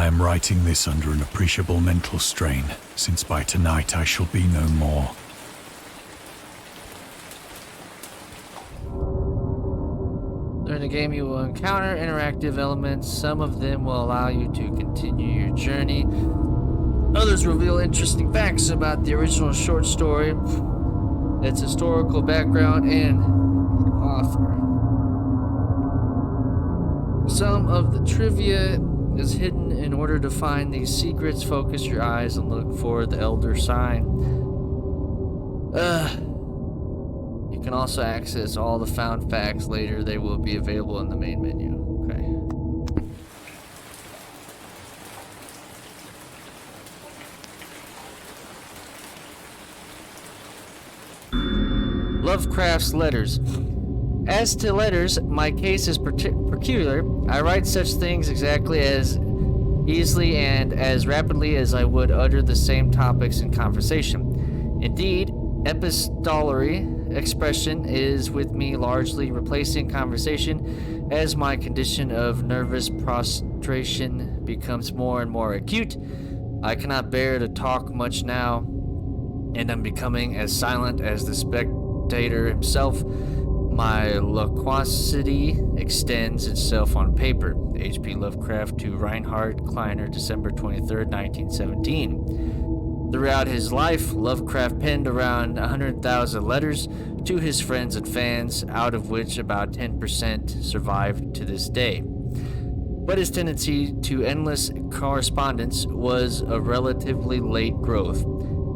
I am writing this under an appreciable mental strain, since by tonight I shall be no more. During the game, you will encounter interactive elements. Some of them will allow you to continue your journey. Others reveal interesting facts about the original short story, its historical background, and the author. Some of the trivia is hidden. In order to find these secrets, focus your eyes and look for the Elder Sign. You can also access all the found facts later. They will be available in the main menu. Okay. Lovecraft's letters. As to letters, my case is peculiar. I write such things exactly as easily and as rapidly as I would utter the same topics in conversation. Indeed, epistolary expression is with me largely replacing conversation as my condition of nervous prostration becomes more and more acute. I cannot bear to talk much now, and I'm becoming as silent as the spectator himself. My loquacity extends itself on paper. H.P. Lovecraft to Reinhard Kleiner, December 23, 1917. Throughout his life, Lovecraft penned around 100,000 letters to his friends and fans, out of which about 10% survived to this day. But his tendency to endless correspondence was a relatively late growth.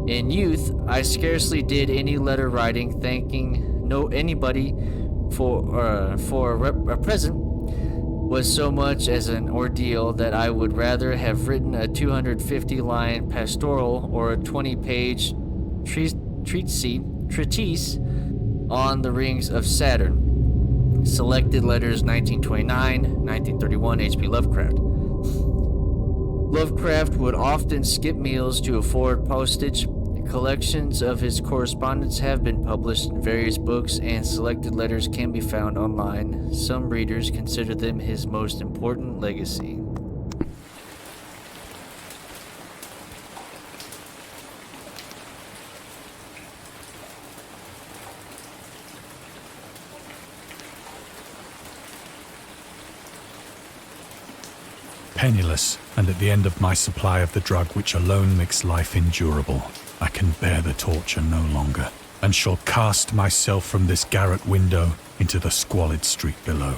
In youth, I scarcely did any letter writing, thanking anybody for a present was so much as an ordeal that I would rather have written a 250-line pastoral or a 20-page treatise on the rings of Saturn. Selected letters 1929, 1931, H.P. Lovecraft. Lovecraft would often skip meals to afford postage. Collections of his correspondence have been published in various books, and selected letters can be found online. Some readers consider them his most important legacy. Penniless, and at the end of my supply of the drug which alone makes life endurable, I can bear the torture no longer, and shall cast myself from this garret window into the squalid street below.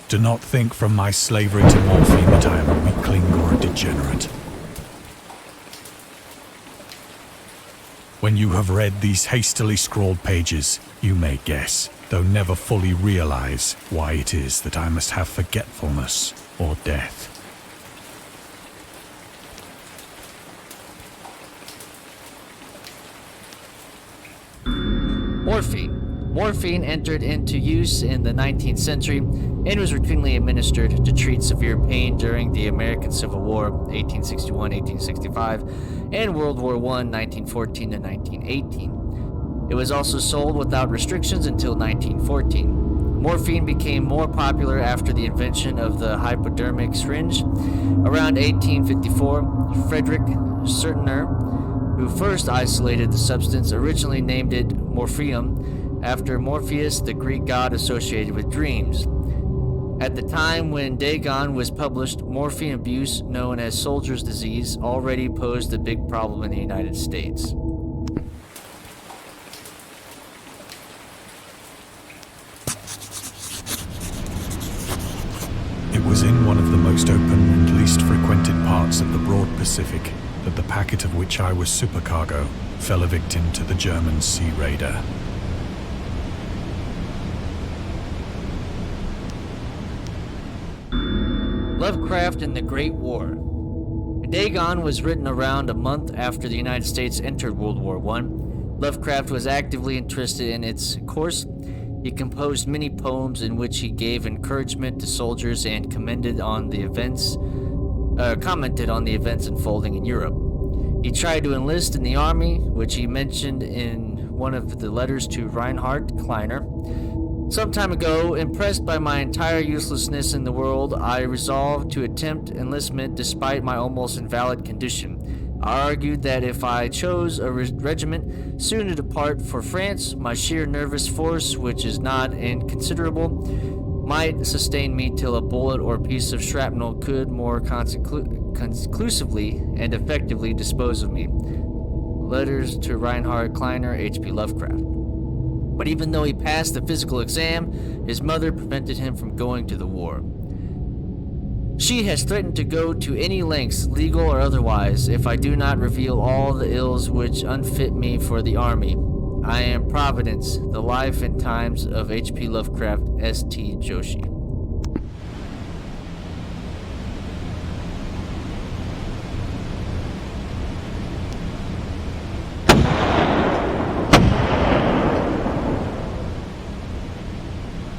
Do not think from my slavery to morphine that I am a weakling or a degenerate. When you have read these hastily scrawled pages, you may guess, though never fully realize, why it is that I must have forgetfulness or death. Morphine entered into use in the 19th century and was routinely administered to treat severe pain during the American Civil War, 1861-1865, and World War I, 1914 to 1918. It was also sold without restrictions until 1914. Morphine became more popular after the invention of the hypodermic syringe. Around 1854, Frederick Sertner, who first isolated the substance, originally named it morphium, after Morpheus, the Greek god associated with dreams. At the time when Dagon was published, morphine abuse, known as soldier's disease, already posed a big problem in the United States. It was in one of the most open and least frequented parts of the broad Pacific that the packet of which I was supercargo fell a victim to the German sea raider. Lovecraft and the Great War. Dagon was written around a month after the United States entered World War I. Lovecraft was actively interested in its course. He composed many poems in which he gave encouragement to soldiers and commented on the events unfolding in Europe. He tried to enlist in the army, which he mentioned in one of the letters to Reinhard Kleiner. Some time ago, impressed by my entire uselessness in the world, I resolved to attempt enlistment despite my almost invalid condition. I argued that if I chose a regiment soon to depart for France, my sheer nervous force, which is not inconsiderable, might sustain me till a bullet or piece of shrapnel could more conclusively and effectively dispose of me. Letters to Reinhard Kleiner, H.P. Lovecraft. But even though he passed the physical exam, his mother prevented him from going to the war. She has threatened to go to any lengths, legal or otherwise, if I do not reveal all the ills which unfit me for the army. I am Providence, the life and times of H.P. Lovecraft, S.T. Joshi.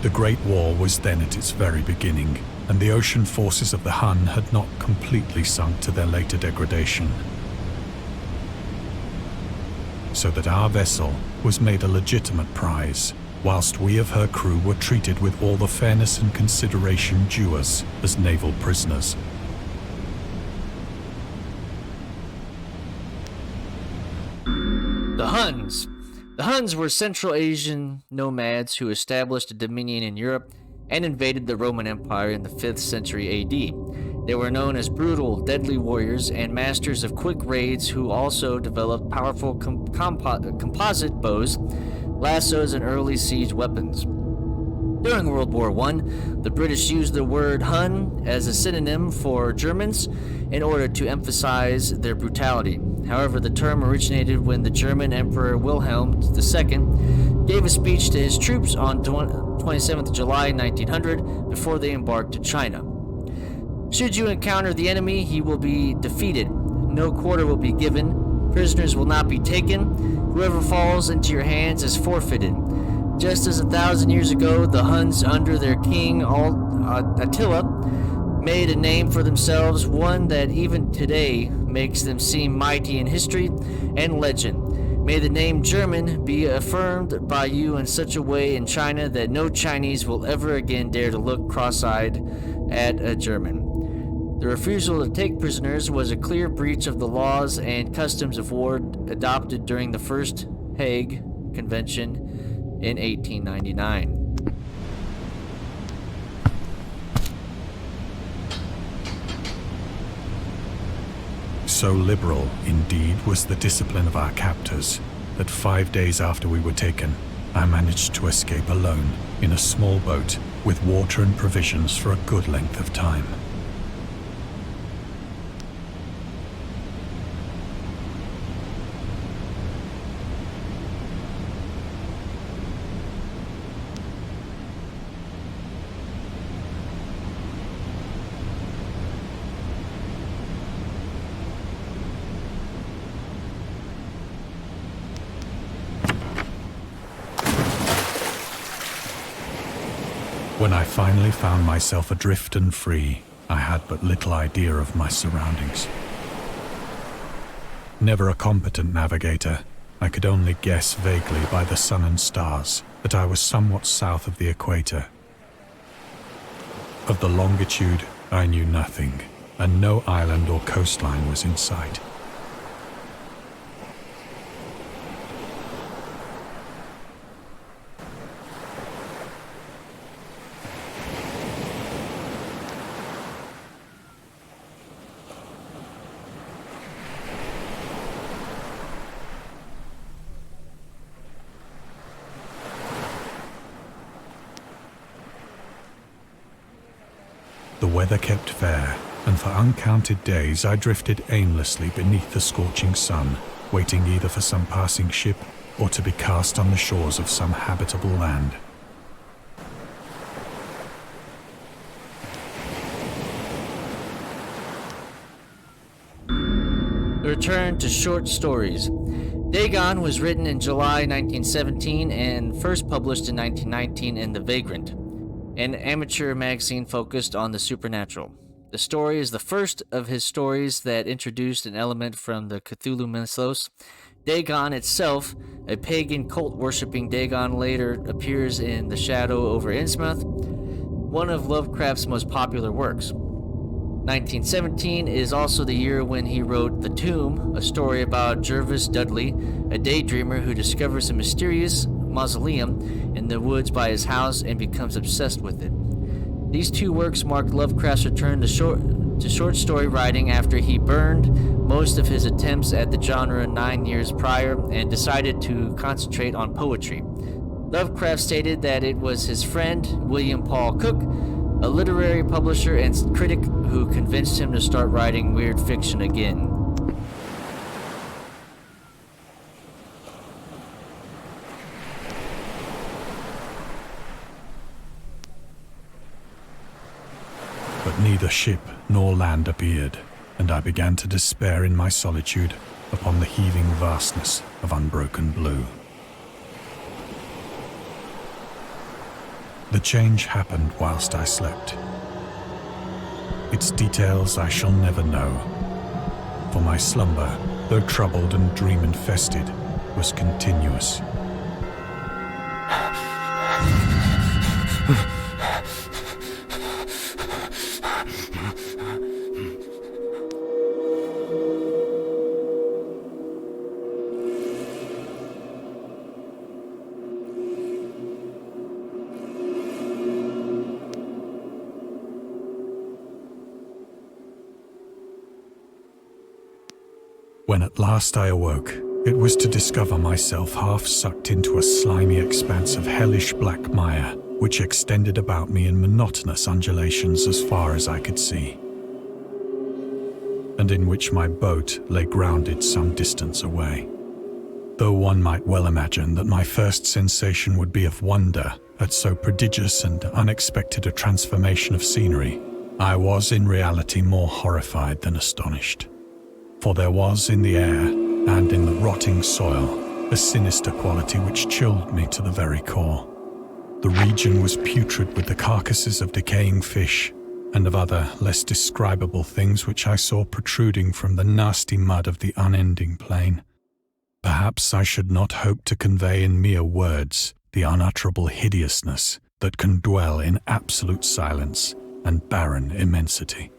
The Great War was then at its very beginning, and the ocean forces of the Hun had not completely sunk to their later degradation. So that our vessel was made a legitimate prize, whilst we of her crew were treated with all the fairness and consideration due us as naval prisoners. The Huns. The Huns were Central Asian nomads who established a dominion in Europe and invaded the Roman Empire in the 5th century AD. They were known as brutal, deadly warriors and masters of quick raids who also developed powerful composite bows, lassos, and early siege weapons. During World War I, the British used the word Hun as a synonym for Germans in order to emphasize their brutality. However, the term originated when the German Emperor Wilhelm II gave a speech to his troops on 27th July 1900 before they embarked to China. Should you encounter the enemy, he will be defeated. No quarter will be given. Prisoners will not be taken. Whoever falls into your hands is forfeited. Just as 1,000 years ago, the Huns under their king Attila made a name for themselves, one that even today makes them seem mighty in history and legend. May the name German be affirmed by you in such a way in China that no Chinese will ever again dare to look cross-eyed at a German. The refusal to take prisoners was a clear breach of the laws and customs of war adopted during the First Hague Convention in 1899. So liberal, indeed, was the discipline of our captors, that 5 days after we were taken, I managed to escape alone in a small boat with water and provisions for a good length of time. When I finally found myself adrift and free, I had but little idea of my surroundings. Never a competent navigator, I could only guess vaguely by the sun and stars that I was somewhat south of the equator. Of the longitude, I knew nothing, and no island or coastline was in sight. The weather kept fair, and for uncounted days I drifted aimlessly beneath the scorching sun, waiting either for some passing ship or to be cast on the shores of some habitable land. Return to short stories. Dagon was written in July 1917 and first published in 1919 in The Vagrant, an amateur magazine focused on the supernatural. The story is the first of his stories that introduced an element from the Cthulhu mythos. Dagon itself, a pagan cult worshipping Dagon, later appears in The Shadow over Innsmouth, one of Lovecraft's most popular works. 1917 is also the year when he wrote The Tomb, a story about Jervis Dudley, a daydreamer who discovers a mysterious mausoleum in the woods by his house and becomes obsessed with it. These two works marked Lovecraft's return to short story writing after he burned most of his attempts at the genre 9 years prior and decided to concentrate on poetry. Lovecraft stated that it was his friend, William Paul Cook, a literary publisher and critic, who convinced him to start writing weird fiction again. But neither ship nor land appeared, and I began to despair in my solitude upon the heaving vastness of unbroken blue. The change happened whilst I slept. Its details I shall never know, for my slumber, though troubled and dream-infested, was continuous. When at last I awoke, it was to discover myself half sucked into a slimy expanse of hellish black mire, which extended about me in monotonous undulations as far as I could see, and in which my boat lay grounded some distance away. Though one might well imagine that my first sensation would be of wonder at so prodigious and unexpected a transformation of scenery, I was in reality more horrified than astonished. For there was in the air and in the rotting soil a sinister quality which chilled me to the very core. The region was putrid with the carcasses of decaying fish and of other less describable things which I saw protruding from the nasty mud of the unending plain. Perhaps I should not hope to convey in mere words the unutterable hideousness that can dwell in absolute silence and barren immensity.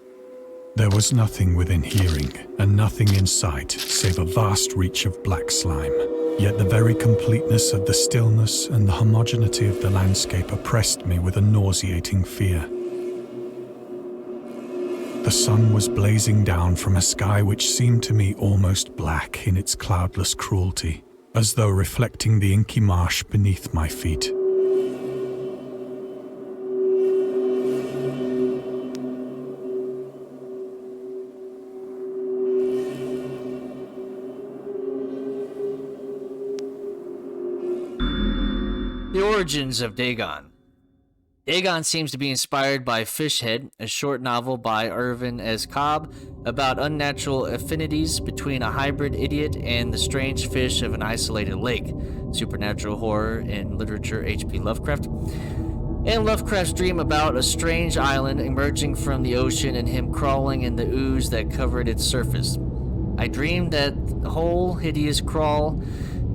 There was nothing within hearing, and nothing in sight, save a vast reach of black slime. Yet the very completeness of the stillness and the homogeneity of the landscape oppressed me with a nauseating fear. The sun was blazing down from a sky which seemed to me almost black in its cloudless cruelty, as though reflecting the inky marsh beneath my feet. The origins of Dagon. Dagon seems to be inspired by Fishhead, a short novel by Irvin S. Cobb about unnatural affinities between a hybrid idiot and the strange fish of an isolated lake. Supernatural horror in literature, H.P. Lovecraft. And Lovecraft's dream about a strange island emerging from the ocean and him crawling in the ooze that covered its surface. I dreamed that whole hideous crawl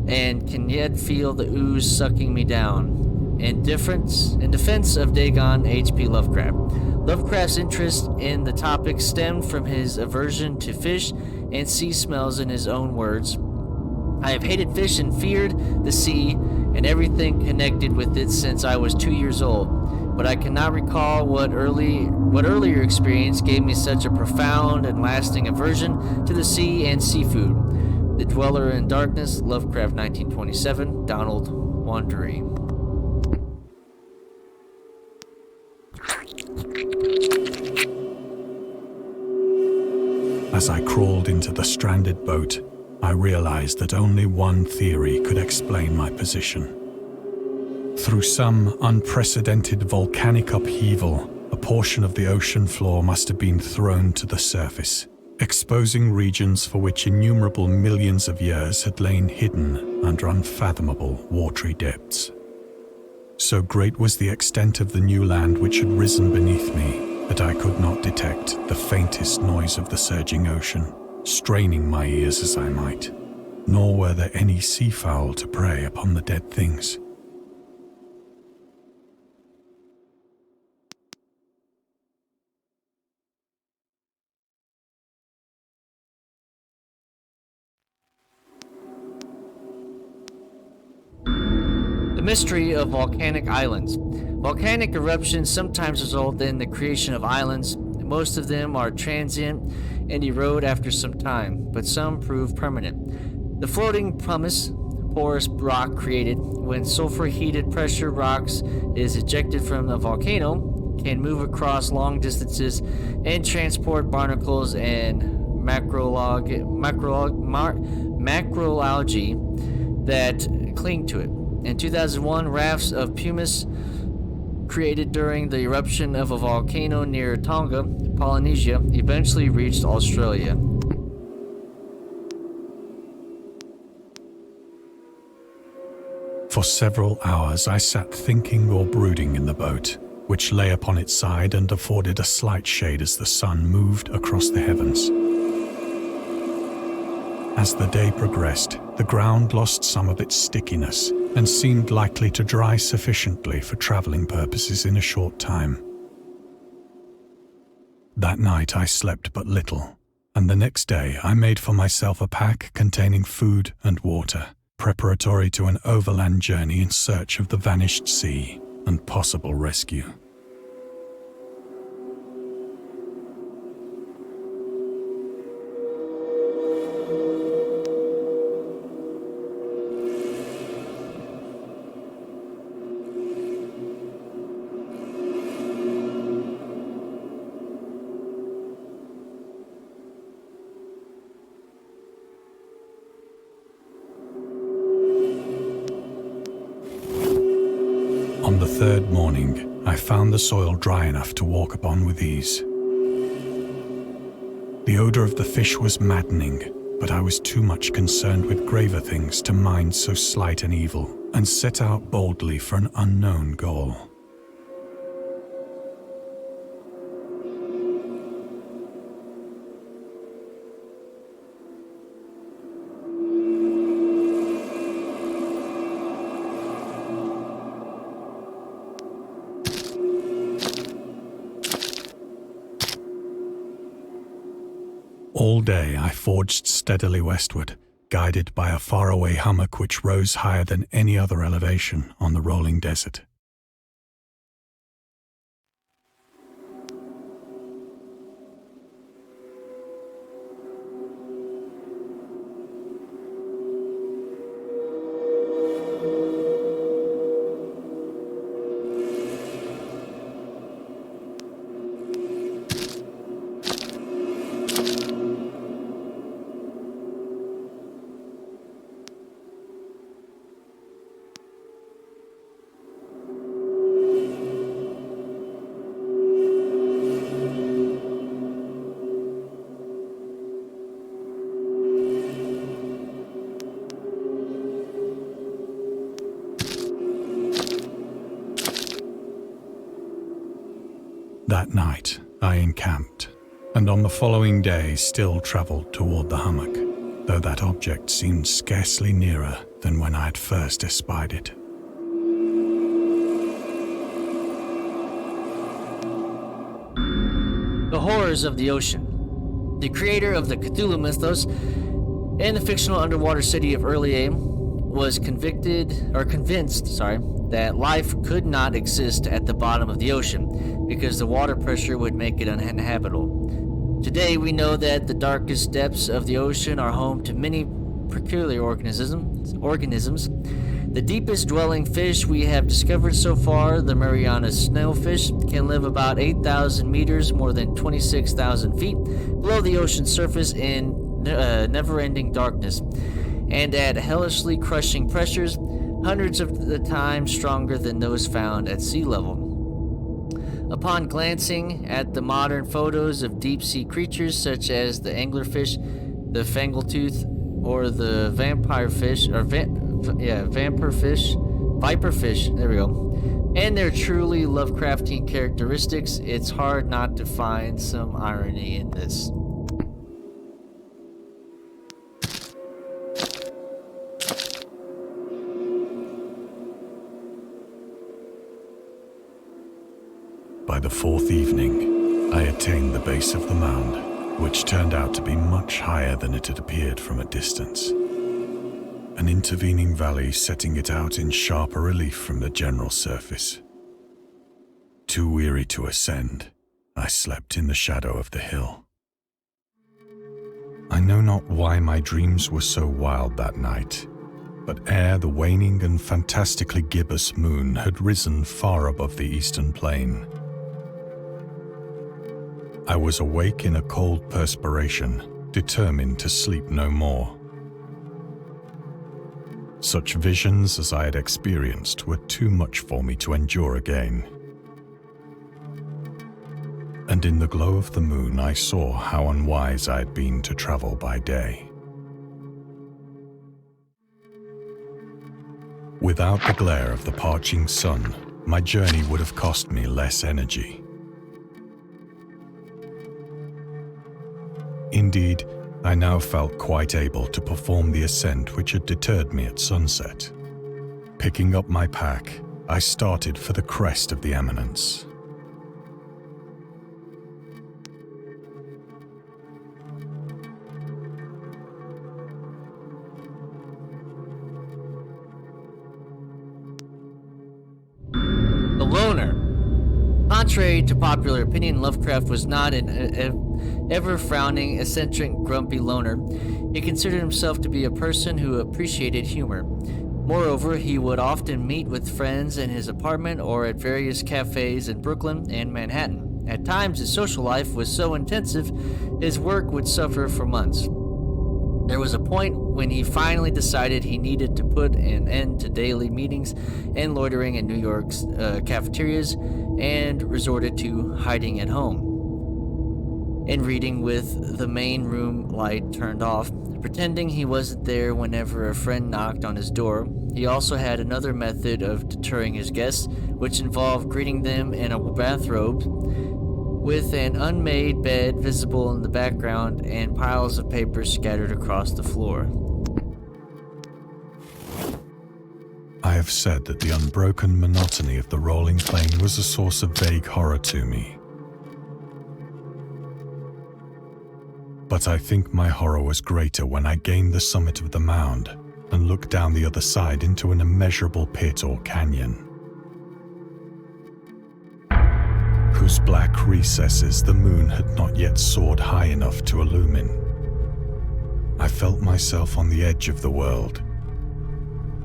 and can yet feel the ooze sucking me down. In defense of Dagon, H.P. Lovecraft. Lovecraft's interest in the topic stemmed from his aversion to fish and sea smells. In his own words, I have hated fish and feared the sea and everything connected with it since I was 2 years old, but I cannot recall what earlier experience gave me such a profound and lasting aversion to the sea and seafood. The Dweller in Darkness, Lovecraft, 1927, Donald Wandery. As I crawled into the stranded boat, I realized that only one theory could explain my position. Through some unprecedented volcanic upheaval, a portion of the ocean floor must have been thrown to the surface, exposing regions for which innumerable millions of years had lain hidden under unfathomable watery depths. So great was the extent of the new land which had risen beneath me that I could not detect the faintest noise of the surging ocean, straining my ears as I might. nor were there any seafowl to prey upon the dead things. The mystery of volcanic islands. Volcanic eruptions sometimes result in the creation of islands. Most of them are transient and erode after some time, but some prove permanent. The floating pumice, porous rock created when sulfur-heated pressure rocks is ejected from a volcano, can move across long distances and transport barnacles and macroalgae that cling to it. In 2001, rafts of pumice created during the eruption of a volcano near Tonga, Polynesia, eventually reached Australia. For several hours I sat thinking or brooding in the boat, which lay upon its side and afforded a slight shade as the sun moved across the heavens. As the day progressed, the ground lost some of its stickiness and seemed likely to dry sufficiently for traveling purposes in a short time. That night I slept but little, and the next day I made for myself a pack containing food and water, preparatory to an overland journey in search of the vanished sea and possible rescue. On the third morning, I found the soil dry enough to walk upon with ease. The odor of the fish was maddening, but I was too much concerned with graver things to mind so slight an evil, and set out boldly for an unknown goal. All day I forged steadily westward, guided by a faraway hummock which rose higher than any other elevation on the rolling desert. That night, I encamped, and on the following day still travelled toward the hummock, though that object seemed scarcely nearer than when I had first espied it. The horrors of the ocean. The creator of the Cthulhu mythos and the fictional underwater city of Earlier was convinced that life could not exist at the bottom of the ocean because the water pressure would make it uninhabitable. Today we know that the darkest depths of the ocean are home to many peculiar organisms. The deepest dwelling fish we have discovered so far, the Mariana snailfish, can live about 8,000 meters, more than 26,000 feet, below the ocean's surface in never-ending darkness, and at hellishly crushing pressures, hundreds of the time stronger than those found at sea level. Upon glancing at the modern photos of deep-sea creatures such as the anglerfish, the fangletooth, or the viperfish, there we go, and their truly Lovecraftian characteristics, it's hard not to find some irony in this. By the fourth evening, I attained the base of the mound, which turned out to be much higher than it had appeared from a distance. An intervening valley setting it out in sharper relief from the general surface. Too weary to ascend, I slept in the shadow of the hill. I know not why my dreams were so wild that night, but ere the waning and fantastically gibbous moon had risen far above the eastern plain, I was awake in a cold perspiration, determined to sleep no more. Such visions as I had experienced were too much for me to endure again. And in the glow of the moon I saw how unwise I had been to travel by day. Without the glare of the parching sun, my journey would have cost me less energy. Indeed, I now felt quite able to perform the ascent which had deterred me at sunset. Picking up my pack, I started for the crest of the eminence. The Loner. Contrary to popular opinion, Lovecraft was not an ever-frowning, eccentric, grumpy loner. He considered himself to be a person who appreciated humor. Moreover, he would often meet with friends in his apartment or at various cafes in Brooklyn and Manhattan. At times, his social life was so intensive, his work would suffer for months. There was a point when he finally decided he needed to put an end to daily meetings and loitering in New York's cafeterias and resorted to hiding at home and reading with the main room light turned off, pretending he wasn't there whenever a friend knocked on his door. He also had another method of deterring his guests, which involved greeting them in a bathrobe with an unmade bed visible in the background and piles of papers scattered across the floor. I have said that the unbroken monotony of the rolling plain was a source of vague horror to me. But I think my horror was greater when I gained the summit of the mound and looked down the other side into an immeasurable pit or canyon, whose black recesses the moon had not yet soared high enough to illumine. I felt myself on the edge of the world,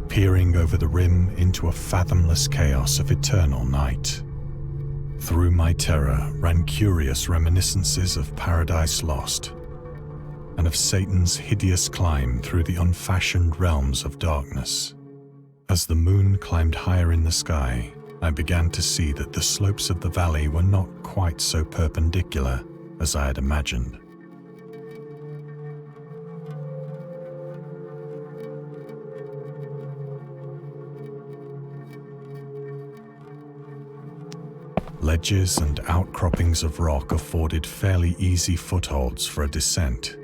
peering over the rim into a fathomless chaos of eternal night. Through my terror ran curious reminiscences of Paradise Lost, and of Satan's hideous climb through the unfashioned realms of darkness. As the moon climbed higher in the sky, I began to see that the slopes of the valley were not quite so perpendicular as I had imagined. Ledges and outcroppings of rock afforded fairly easy footholds for a descent,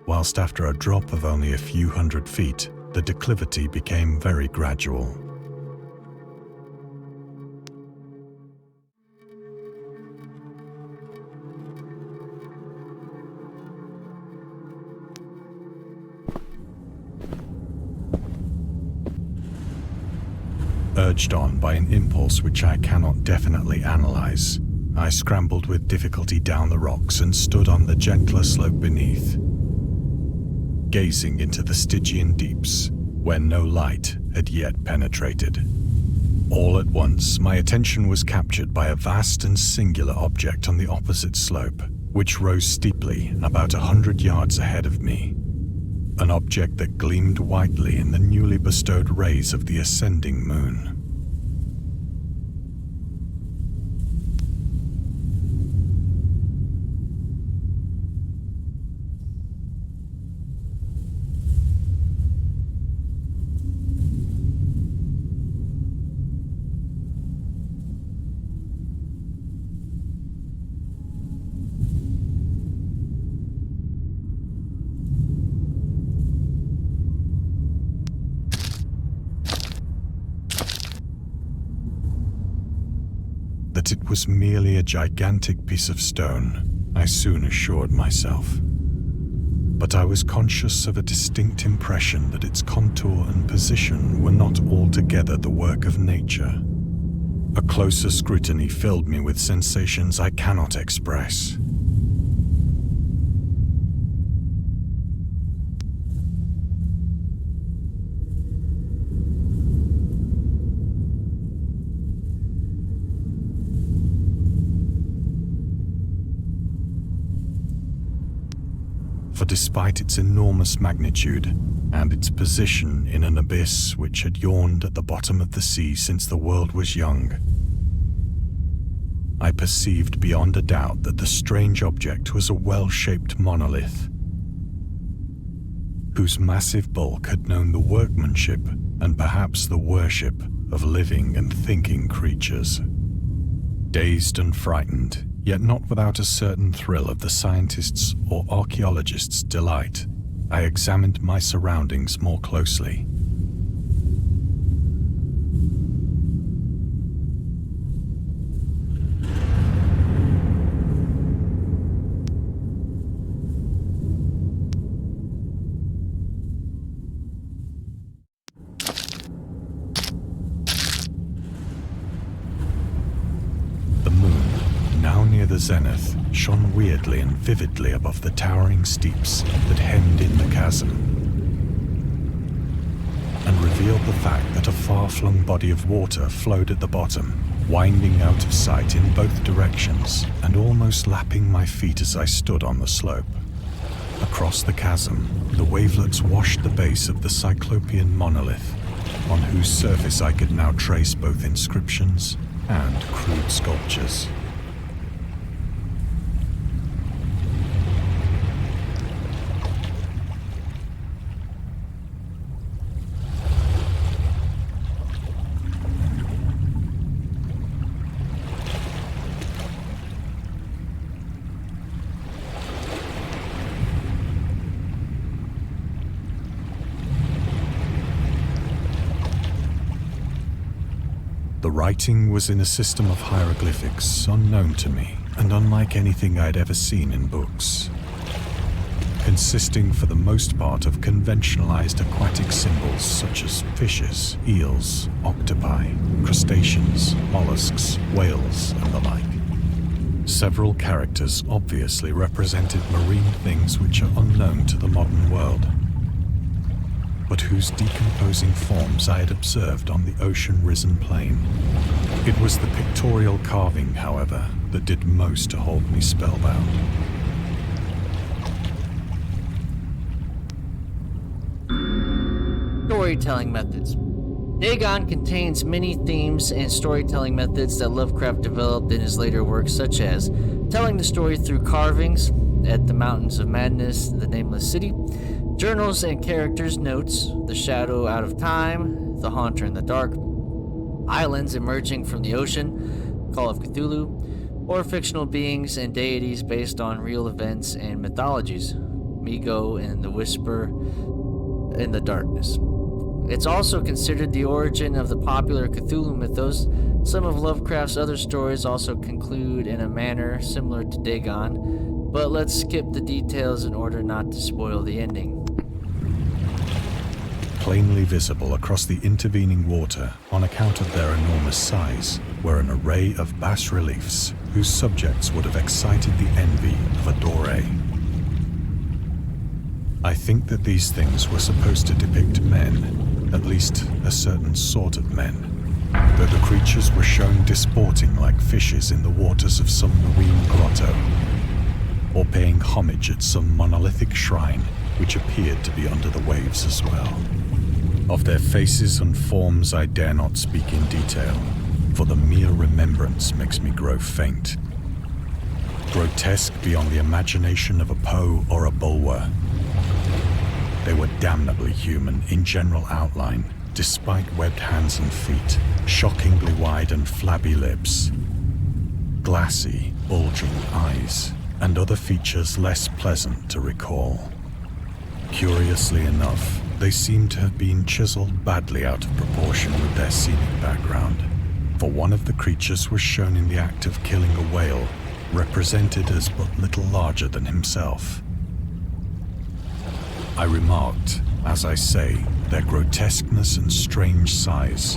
whilst after a drop of only a few hundred feet, the declivity became very gradual. Urged on by an impulse which I cannot definitely analyze, I scrambled with difficulty down the rocks and stood on the gentler slope beneath, gazing into the Stygian deeps where no light had yet penetrated. All at once, my attention was captured by a vast and singular object on the opposite slope, which rose steeply about 100 yards ahead of me. An object that gleamed whitely in the newly bestowed rays of the ascending moon. That it was merely a gigantic piece of stone, I soon assured myself. But I was conscious of a distinct impression that its contour and position were not altogether the work of nature. A closer scrutiny filled me with sensations I cannot express. For despite its enormous magnitude and its position in an abyss which had yawned at the bottom of the sea since the world was young, I perceived beyond a doubt that the strange object was a well-shaped monolith, whose massive bulk had known the workmanship and perhaps the worship of living and thinking creatures. Dazed and frightened, yet not without a certain thrill of the scientist's or archaeologist's delight, I examined my surroundings more closely. The zenith shone weirdly and vividly above the towering steeps that hemmed in the chasm, and revealed the fact that a far-flung body of water flowed at the bottom, winding out of sight in both directions and almost lapping my feet as I stood on the slope. Across the chasm, the wavelets washed the base of the cyclopean monolith, on whose surface I could now trace both inscriptions and crude sculptures. The writing was in a system of hieroglyphics unknown to me and unlike anything I'd ever seen in books, consisting for the most part of conventionalized aquatic symbols such as fishes, eels, octopi, crustaceans, mollusks, whales, and the like. Several characters obviously represented marine things which are unknown to the modern world, but whose decomposing forms I had observed on the ocean-risen plain. It was the pictorial carving, however, that did most to hold me spellbound. Storytelling methods. Dagon contains many themes and storytelling methods that Lovecraft developed in his later works, such as telling the story through carvings at the Mountains of Madness, the Nameless City, journals and characters' notes, the shadow out of time, the haunter in the dark, islands emerging from the ocean, Call of Cthulhu, or fictional beings and deities based on real events and mythologies, Migo and the Whisper in the Darkness. It's also considered the origin of the popular Cthulhu mythos. Some of Lovecraft's other stories also conclude in a manner similar to Dagon, but let's skip the details in order not to spoil the ending. Plainly visible across the intervening water on account of their enormous size were an array of bas-reliefs whose subjects would have excited the envy of a Doré. I think that these things were supposed to depict men, at least a certain sort of men, though the creatures were shown disporting like fishes in the waters of some marine grotto, or paying homage at some monolithic shrine which appeared to be under the waves as well. Of their faces and forms I dare not speak in detail, for the mere remembrance makes me grow faint. Grotesque beyond the imagination of a Poe or a Bulwer, they were damnably human in general outline, despite webbed hands and feet, shockingly wide and flabby lips, glassy, bulging eyes, and other features less pleasant to recall. Curiously enough, they seemed to have been chiseled badly out of proportion with their scenic background, for one of the creatures was shown in the act of killing a whale, represented as but little larger than himself. I remarked, as I say, their grotesqueness and strange size,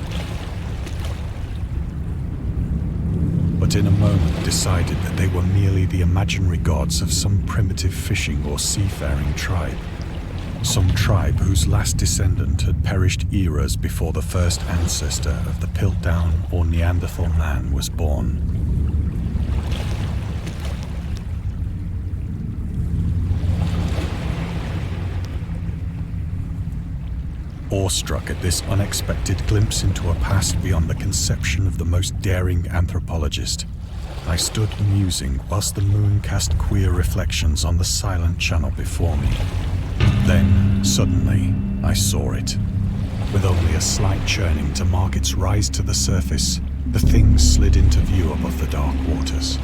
but in a moment decided that they were merely the imaginary gods of some primitive fishing or seafaring tribe. Some tribe whose last descendant had perished eras before the first ancestor of the Piltdown or Neanderthal man was born. Awestruck at this unexpected glimpse into a past beyond the conception of the most daring anthropologist, I stood musing whilst the moon cast queer reflections on the silent channel before me. Then, suddenly, I saw it. With only a slight churning to mark its rise to the surface, the thing slid into view above the dark waters.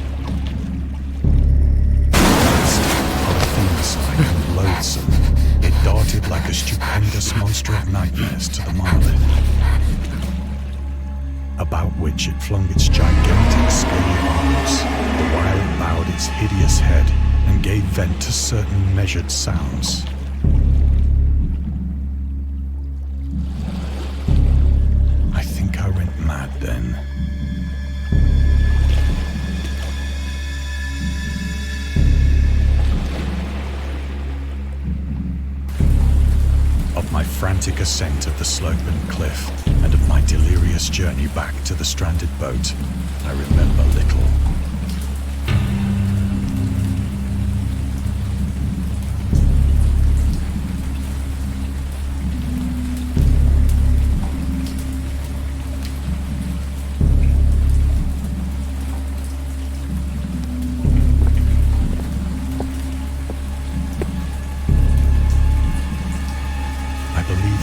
Polyphemus-like and loathsome, it darted like a stupendous monster of nightmares to the monolith, about which it flung its gigantic scaly arms, the while it bowed its hideous head and gave vent to certain measured sounds. I think I went mad then. Of my frantic ascent of the sloping cliff, and of my delirious journey back to the stranded boat, I remember little.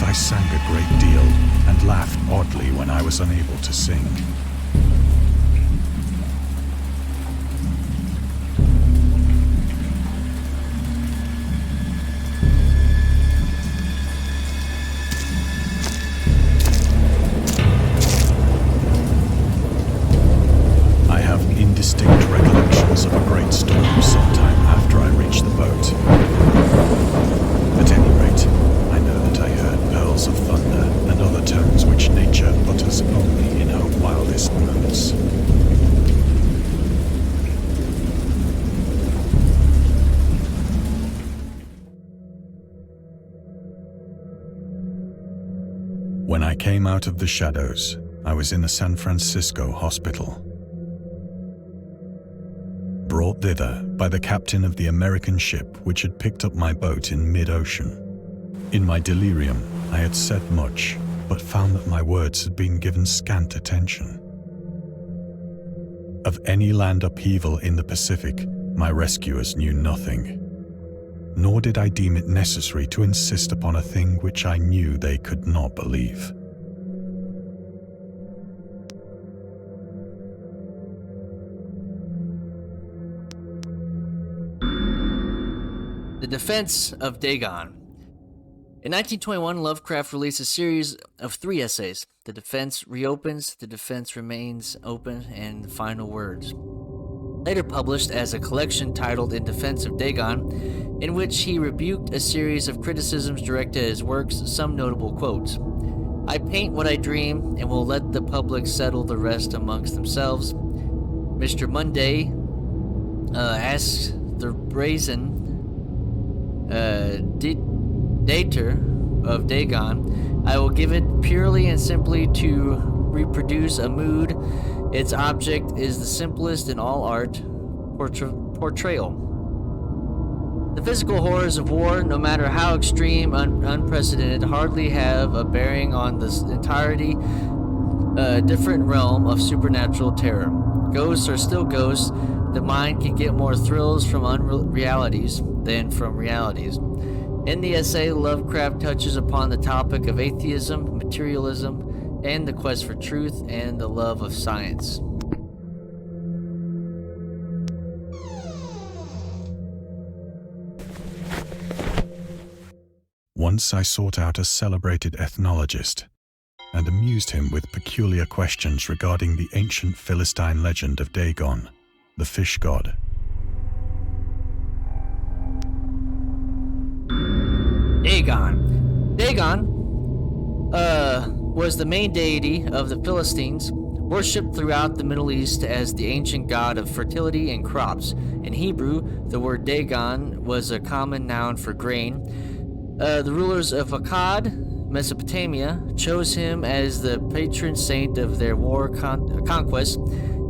I sang a great deal and laughed oddly when I was unable to sing. I have indistinct recollections of a great storm sometime after I reached the boat. At any rate, I know that I heard pearls of thunder and other tones which nature utters only in her wildest moments. When I came out of the shadows, I was in a San Francisco hospital. Brought thither by the captain of the American ship which had picked up my boat in mid-ocean. In my delirium, I had said much, but found that my words had been given scant attention. Of any land upheaval in the Pacific, my rescuers knew nothing. Nor did I deem it necessary to insist upon a thing which I knew they could not believe. The Defense of Dagon. In 1921, Lovecraft released a series of 3 essays. The Defense Reopens, The Defense Remains Open, and The Final Words. Later published as a collection titled In Defense of Dagon, in which he rebuked a series of criticisms directed at his works, some notable quotes. I paint what I dream, and will let the public settle the rest amongst themselves. Mr. Monday asks the brazen dater of Dagon. I will give it purely and simply to reproduce a mood. Its object is the simplest in all art, portrayal. The physical horrors of war, no matter how extreme, unprecedented, hardly have a bearing on this entirety different realm of supernatural terror. Ghosts are still ghosts. The mind can get more thrills from unrealities than from realities. In the essay, Lovecraft touches upon the topic of atheism, materialism, and the quest for truth and the love of science. Once I sought out a celebrated ethnologist. and amused him with peculiar questions regarding the ancient Philistine legend of Dagon, the fish god. Dagon was the main deity of the Philistines, worshipped throughout the Middle East as the ancient god of fertility and crops. In Hebrew, the word Dagon was a common noun for grain. The rulers of Akkad, Mesopotamia, chose him as the patron saint of their war conquest.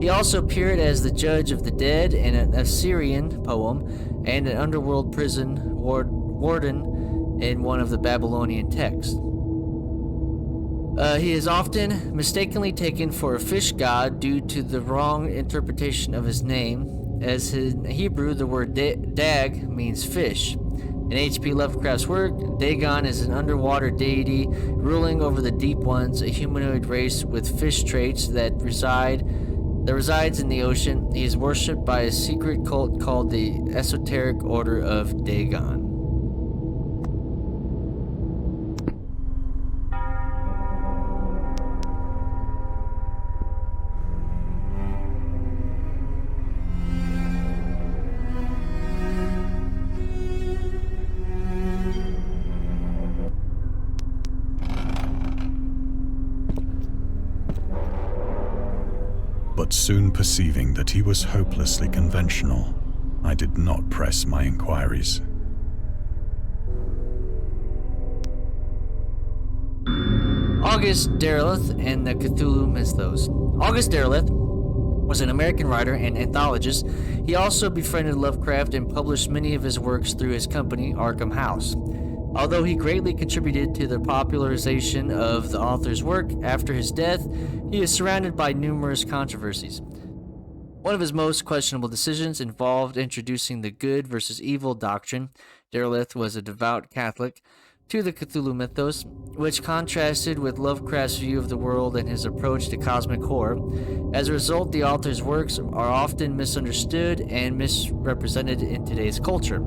He also appeared as the judge of the dead in an Assyrian poem and an underworld prison warden in one of the Babylonian texts. He is often mistakenly taken for a fish god due to the wrong interpretation of his name, as in Hebrew the word dag means fish. In H.P. Lovecraft's work, Dagon is an underwater deity ruling over the deep ones, a humanoid race with fish traits that resides in the ocean. He is worshipped by a secret cult called the Esoteric Order of Dagon. But soon perceiving that he was hopelessly conventional, I did not press my inquiries. August Derleth and the Cthulhu Mythos. August Derleth was an American writer and anthologist. He also befriended Lovecraft and published many of his works through his company, Arkham House. Although he greatly contributed to the popularization of the author's work, after his death, he is surrounded by numerous controversies. One of his most questionable decisions involved introducing the good versus evil doctrine. Derleth was a devout Catholic to the Cthulhu Mythos, which contrasted with Lovecraft's view of the world and his approach to cosmic horror. As a result, the author's works are often misunderstood and misrepresented in today's culture.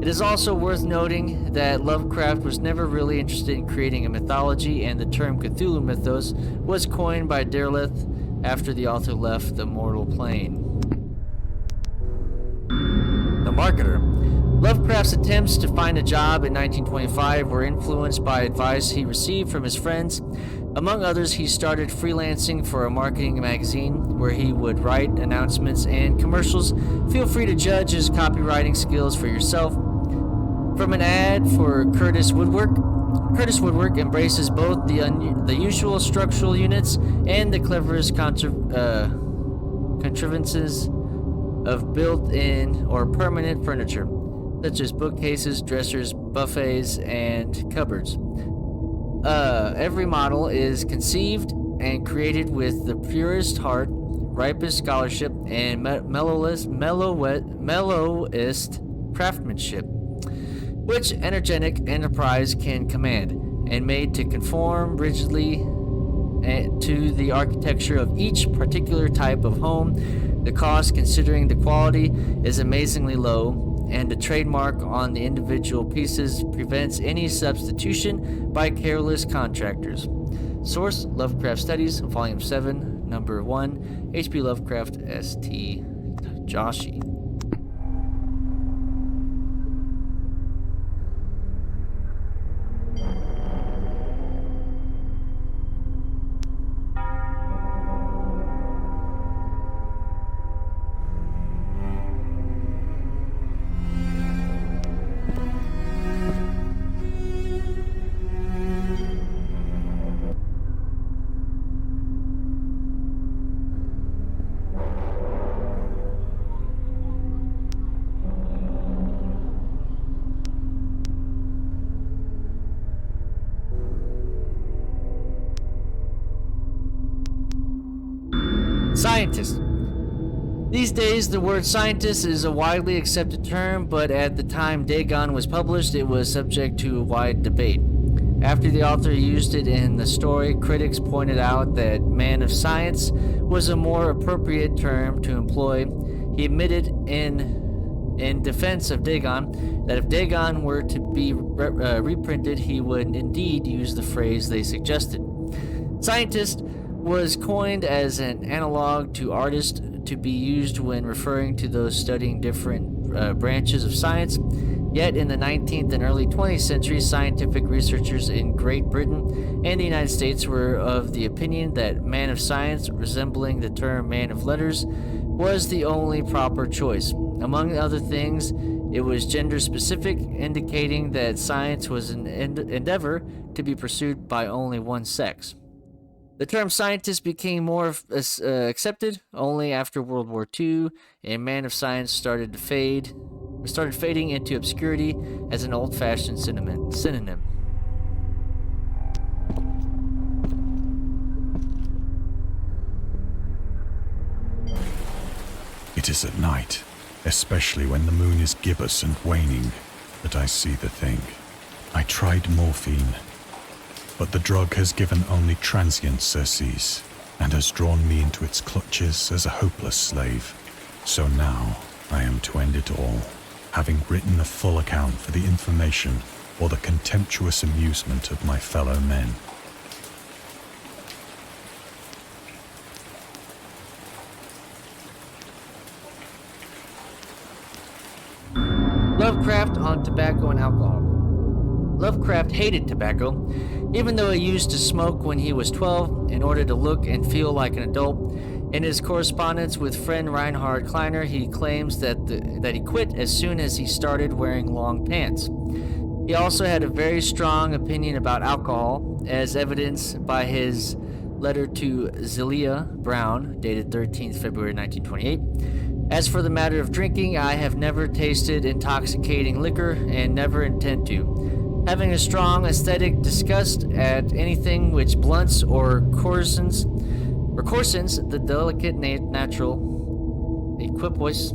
It is also worth noting that Lovecraft was never really interested in creating a mythology, and the term Cthulhu Mythos was coined by Derleth after the author left the mortal plane. The Marketer. Lovecraft's attempts to find a job in 1925 were influenced by advice he received from his friends. Among others, he started freelancing for a marketing magazine where he would write announcements and commercials. Feel free to judge his copywriting skills for yourself. From an ad for Curtis Woodwork embraces both the usual structural units and the cleverest contrivances of built-in or permanent furniture, such as bookcases, dressers, buffets, and cupboards. Every model is conceived and created with the purest heart, ripest scholarship, and mellowest craftsmanship, which energetic enterprise can command, and made to conform rigidly to the architecture of each particular type of home. The cost, considering the quality, is amazingly low, and the trademark on the individual pieces prevents any substitution by careless contractors. Source: Lovecraft Studies, Volume 7, Number 1, H.P. Lovecraft, St. Joshi. Scientist. These days, the word scientist is a widely accepted term, but at the time Dagon was published, it was subject to a wide debate. After the author used it in the story, critics pointed out that man of science was a more appropriate term to employ. He admitted in defense of Dagon that if Dagon were to be reprinted, he would indeed use the phrase they suggested. Scientist was coined as an analog to artist to be used when referring to those studying different branches of science. Yet in the 19th and early 20th century, scientific researchers in Great Britain and the United States were of the opinion that man of science, resembling the term man of letters, was the only proper choice. Among other things, it was gender specific, indicating that science was an endeavor to be pursued by only one sex. The term scientist became more accepted only after World War II, and man of science started fading into obscurity as an old-fashioned synonym. It is at night, especially when the moon is gibbous and waning, that I see the thing. I tried morphine, but the drug has given only transient surcease and has drawn me into its clutches as a hopeless slave. So now I am to end it all, having written a full account for the information or the contemptuous amusement of my fellow men. Lovecraft on tobacco and alcohol. Lovecraft hated tobacco, even though he used to smoke when he was 12 in order to look and feel like an adult. In his correspondence with friend Reinhard Kleiner, he claims that he quit as soon as he started wearing long pants. He also had a very strong opinion about alcohol, as evidenced by his letter to Zelia Brown, dated 13th February 1928. As for the matter of drinking, I have never tasted intoxicating liquor and never intend to. Having a strong aesthetic disgust at anything which blunts or coarsens the delicate natural equipoise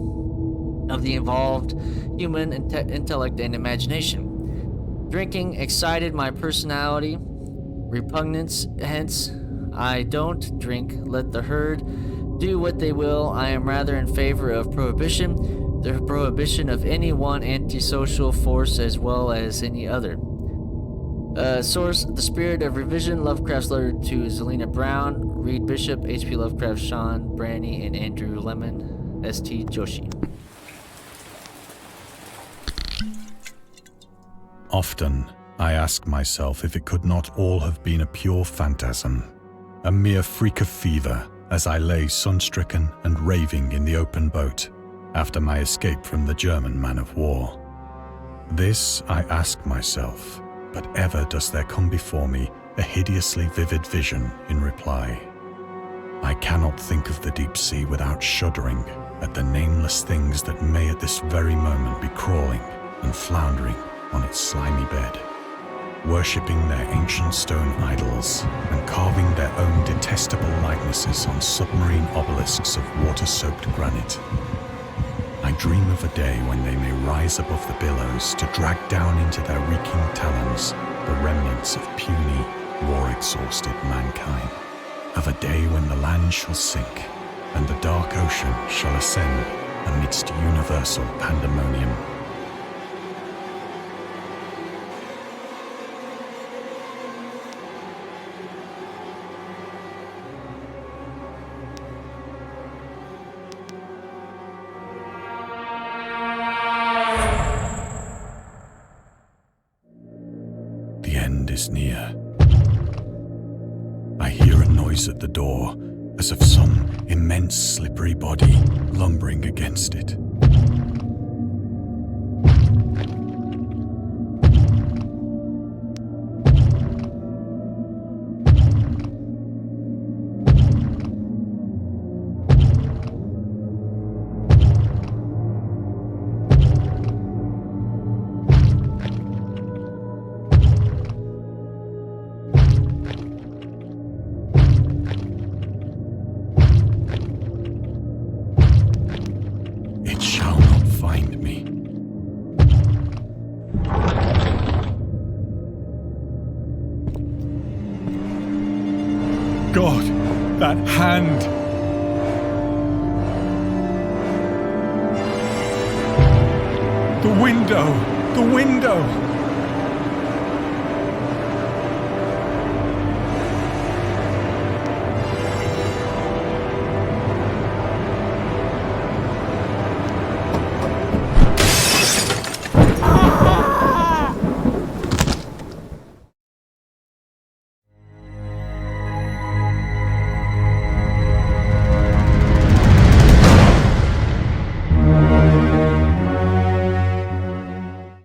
of the involved human intellect and imagination. Drinking excited my personality, repugnance, hence, I don't drink, let the herd do what they will. I am rather in favor of prohibition, the prohibition of any one antisocial force as well as any other. Source: The Spirit of Revision, Lovecraft's letter to Zelina Brown, Reed Bishop, H.P. Lovecraft, Sean Branney, and Andrew Lemon, S.T. Joshi. Often, I ask myself if it could not all have been a pure phantasm, a mere freak of fever, as I lay sun-stricken and raving in the open boat after my escape from the German man-of-war. This I ask myself, but ever does there come before me a hideously vivid vision in reply. I cannot think of the deep sea without shuddering at the nameless things that may at this very moment be crawling and floundering on its slimy bed, worshipping their ancient stone idols and carving their own detestable likenesses on submarine obelisks of water-soaked granite. I dream of a day when they may rise above the billows to drag down into their reeking talons the remnants of puny, war-exhausted mankind. Of a day when the land shall sink and the dark ocean shall ascend amidst universal pandemonium. The end is near. I hear a noise at the door, as of some immense slippery body lumbering against it. God, that hand! The window! The window!